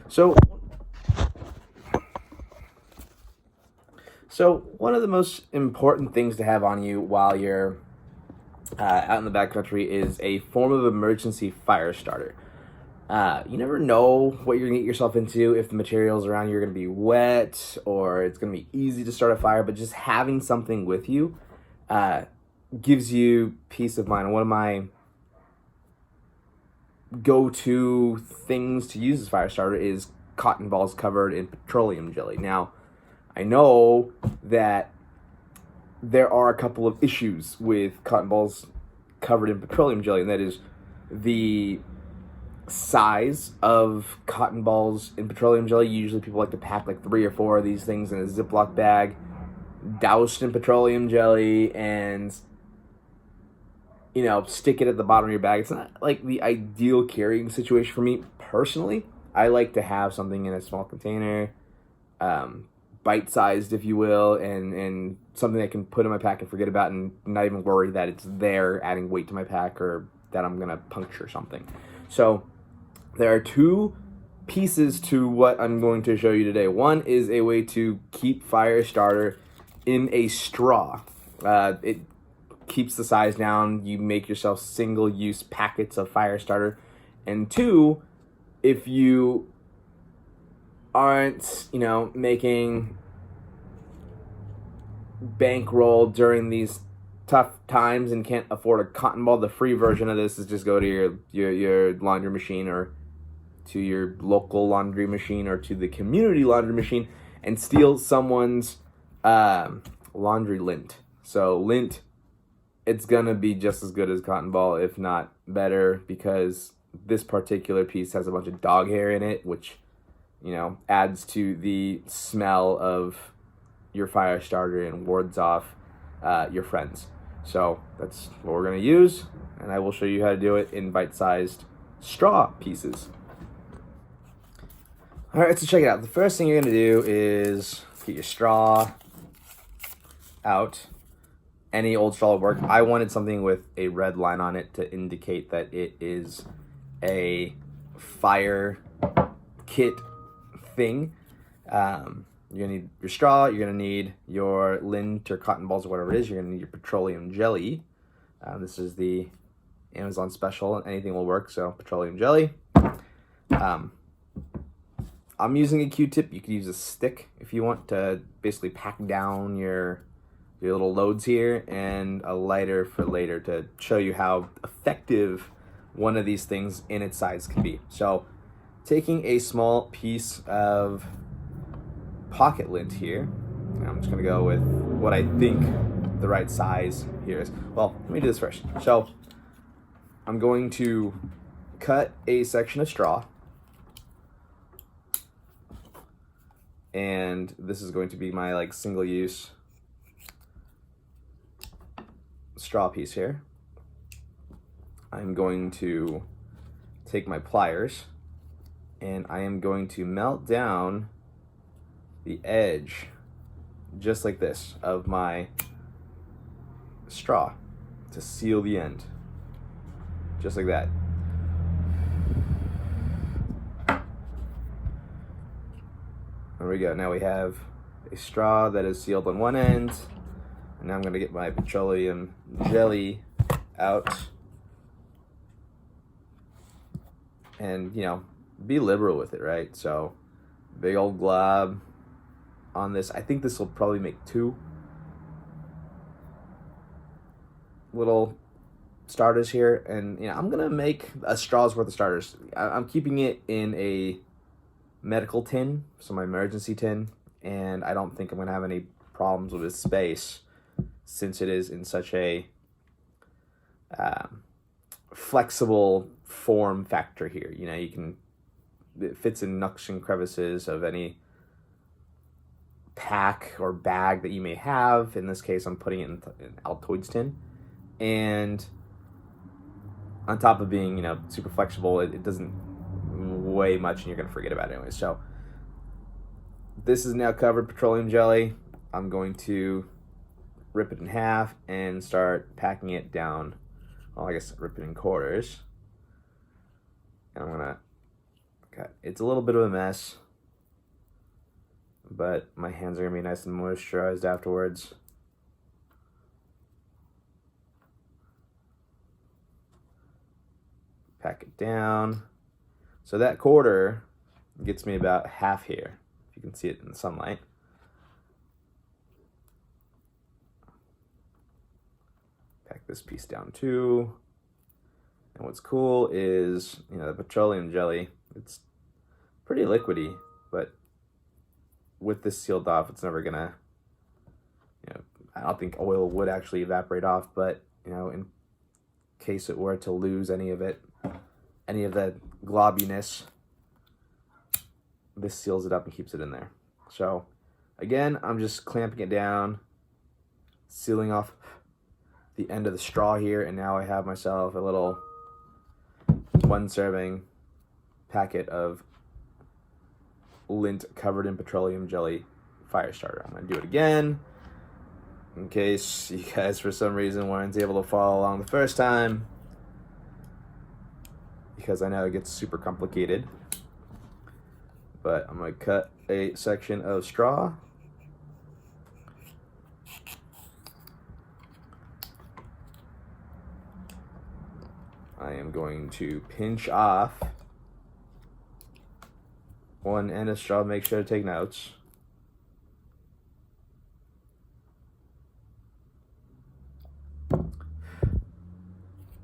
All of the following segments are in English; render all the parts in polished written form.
So, so one of the most important things to have on you while you're out in the backcountry is a form of emergency fire starter. You never know what you're gonna get yourself into, if the materials around you are gonna be wet or it's gonna be easy to start a fire. But just having something with you gives you peace of mind. And one of my go-to things to use as fire starter is cotton balls covered in petroleum jelly. Now, I know that there are a couple of issues with cotton balls covered in petroleum jelly, and that is the size of cotton balls in petroleum jelly. Usually people like to pack like 3 or 4 of these things in a Ziploc bag, doused in petroleum jelly, and stick it at the bottom of your bag. It's not like the ideal carrying situation for me personally. I like to have something in a small container, bite-sized, if you will, and something I can put in my pack and forget about and not even worry that it's there adding weight to my pack or that I'm going to puncture something. So there are 2 pieces to what I'm going to show you today. One is a way to keep fire starter in a straw. It keeps the size down. You make yourself single-use packets of fire starter. And 2, if you aren't, making bankroll during these tough times and can't afford a cotton ball, the free version of this is just go to your laundry machine, or to your local laundry machine, or to the community laundry machine, and steal someone's laundry lint. So lint, it's gonna be just as good as cotton ball, if not better, because this particular piece has a bunch of dog hair in it, which adds to the smell of your fire starter and wards off your friends. So that's what we're going to use, and I will show you how to do it in bite-sized straw pieces. All right, so check it out. The first thing you're going to do is get your straw out. Any old straw will work. I wanted something with a red line on it to indicate that it is a fire kit thing. You're gonna need your straw, you're gonna need your lint or cotton balls or whatever it is, you're gonna need your petroleum jelly. This is the Amazon special, anything will work, so petroleum jelly. I'm using a Q-tip. You could use a stick if you want to basically pack down your little loads here, and a lighter for later to show you how effective one of these things in its size can be. So taking a small piece of pocket lint here, I'm just going to go with what I think the right size here is. Well, let me do this first. So I'm going to cut a section of straw, and this is going to be my single-use straw piece here. I'm going to take my pliers, and I am going to melt down the edge, just like this, of my straw to seal the end, just like that. There we go. Now we have a straw that is sealed on one end, and now I'm going to get my petroleum jelly out, and be liberal with it, right? So big old glob on this. I think this will probably make 2 little starters here, and I'm gonna make a straw's worth of starters. I'm keeping it in a medical tin, so my emergency tin, and I don't think I'm gonna have any problems with its space, since it is in such a flexible form factor here. It fits in nooks and crevices of any pack or bag that you may have. In this case, I'm putting it in an Altoids tin, and on top of being super flexible, it doesn't weigh much, and you're gonna forget about it anyway. So this is now covered petroleum jelly. I'm going to rip it in half and start packing it down. Well, I guess rip it in quarters. And I'm gonna got It's a little bit of a mess, but my hands are gonna be nice and moisturized afterwards. Pack it down. So that quarter gets me about half here, if you can see it in the sunlight. Pack this piece down too. And what's cool is, you know, the petroleum jelly, it's pretty liquidy, but with this sealed off, it's never gonna, you know, I don't think oil would actually evaporate off, but, you know, in case it were to lose any of it, any of the globbiness, this seals it up and keeps it in there. So again, I'm just clamping it down, sealing off the end of the straw here, and now I have myself a little 1 serving packet of lint covered in petroleum jelly fire starter. I'm gonna do it again in case you guys for some reason weren't able to follow along the first time, because I know it gets super complicated. But I'm gonna cut a section of straw. I am going to pinch off one end of straw, make sure to take notes.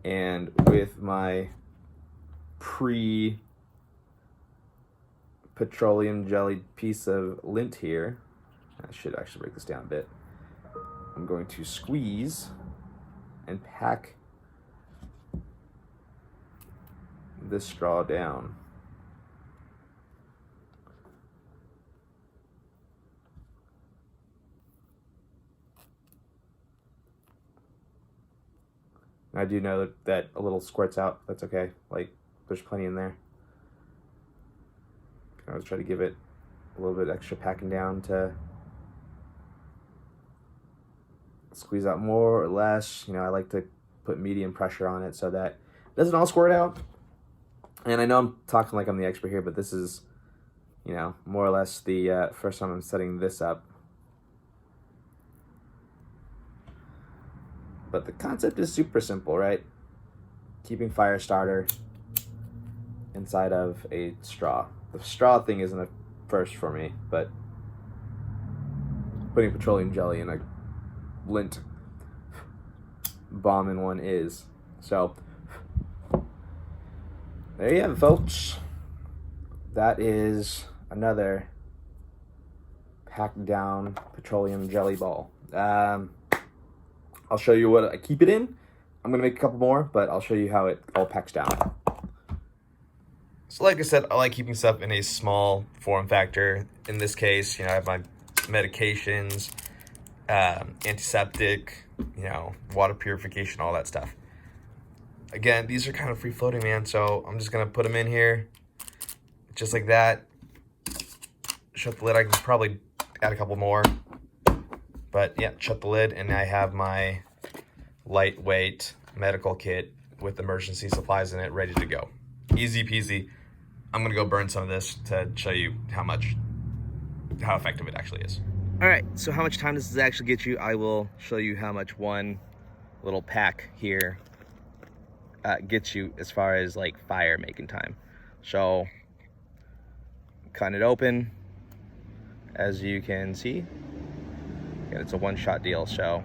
And with my petroleum jelly piece of lint here, I should actually break this down a bit. I'm going to squeeze and pack this straw down. I do know that a little squirts out. That's okay. Like, there's plenty in there. I always try to give it a little bit extra packing down to squeeze out more or less. You know, I like to put medium pressure on it so that it doesn't all squirt out. And I know I'm talking like I'm the expert here, but this is, you know, more or less the first time I'm setting this up. But the concept is super simple, right? Keeping fire starter inside of a straw. The straw thing isn't a first for me, but putting petroleum jelly in a lint bomb in one is. So there you have it, folks. That is another packed down petroleum jelly ball. I'll show you what I keep it in. I'm gonna make a couple more, but I'll show you how it all packs down. So like I said, I like keeping stuff in a small form factor. In this case, you know, I have my medications, antiseptic, you know, water purification, all that stuff. Again, these are kind of free floating, man, so I'm just gonna put them in here, just like that. Shut the lid. I can probably add a couple more. But yeah, shut the lid, and I have my lightweight medical kit with emergency supplies in it, ready to go. Easy peasy. I'm gonna go burn some of this to show you how effective it actually is. All right, so how much time does this actually get you? I will show you how much one little pack here gets you as far as like fire making time. So, cut it open, as you can see. And it's a one-shot deal, so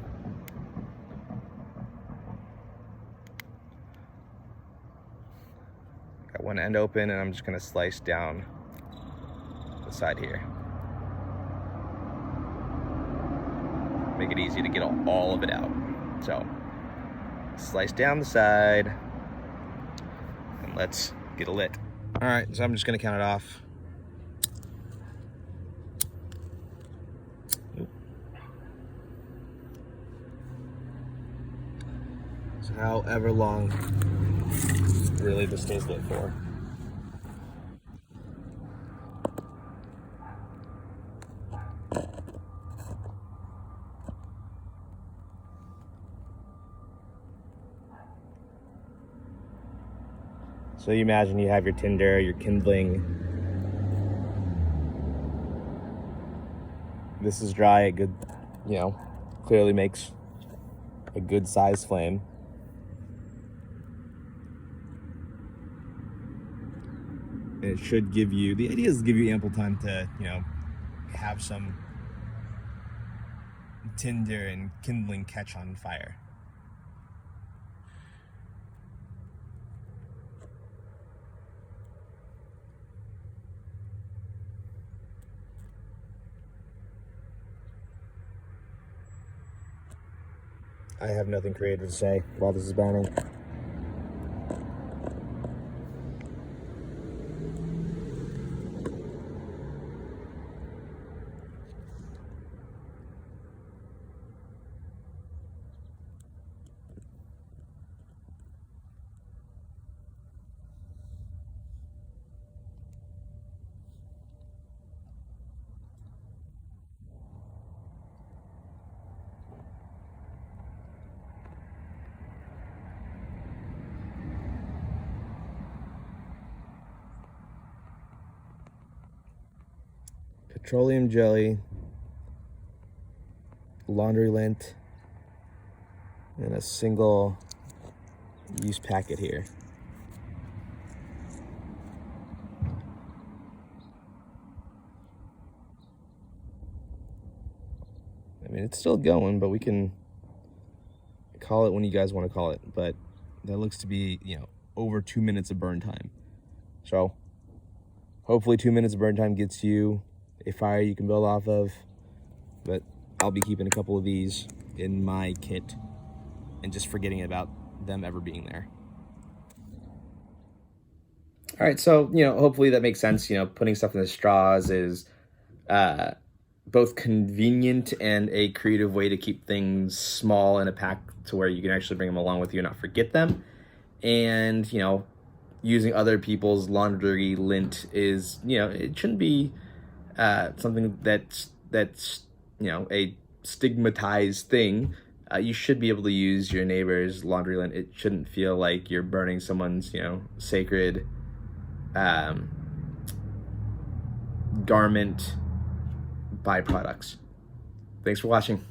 got one end open, and I'm just gonna slice down the side here. Make it easy to get all of it out. So slice down the side, and let's get it lit. All right, so I'm just gonna count it off. However long really this stays lit for. So you imagine you have your tinder, your kindling this is dry, a good, clearly makes a good size flame. And it should give you, the idea is to give you ample time to, have some tinder and kindling catch on fire. I have nothing creative to say while this is burning. Petroleum jelly, laundry lint, and a single use packet here. I mean, it's still going, but we can call it when you guys want to call it. But that looks to be, over 2 minutes of burn time. So hopefully 2 minutes of burn time gets you a fire you can build off of. But I'll be keeping a couple of these in my kit and just forgetting about them ever being there. All right, so, hopefully that makes sense. Putting stuff in the straws is both convenient and a creative way to keep things small in a pack to where you can actually bring them along with you and not forget them. And, using other people's laundry lint is, it shouldn't be something that's a stigmatized thing. You should be able to use your neighbor's laundry lint. It shouldn't feel like you're burning someone's, sacred garment byproducts. Thanks for watching.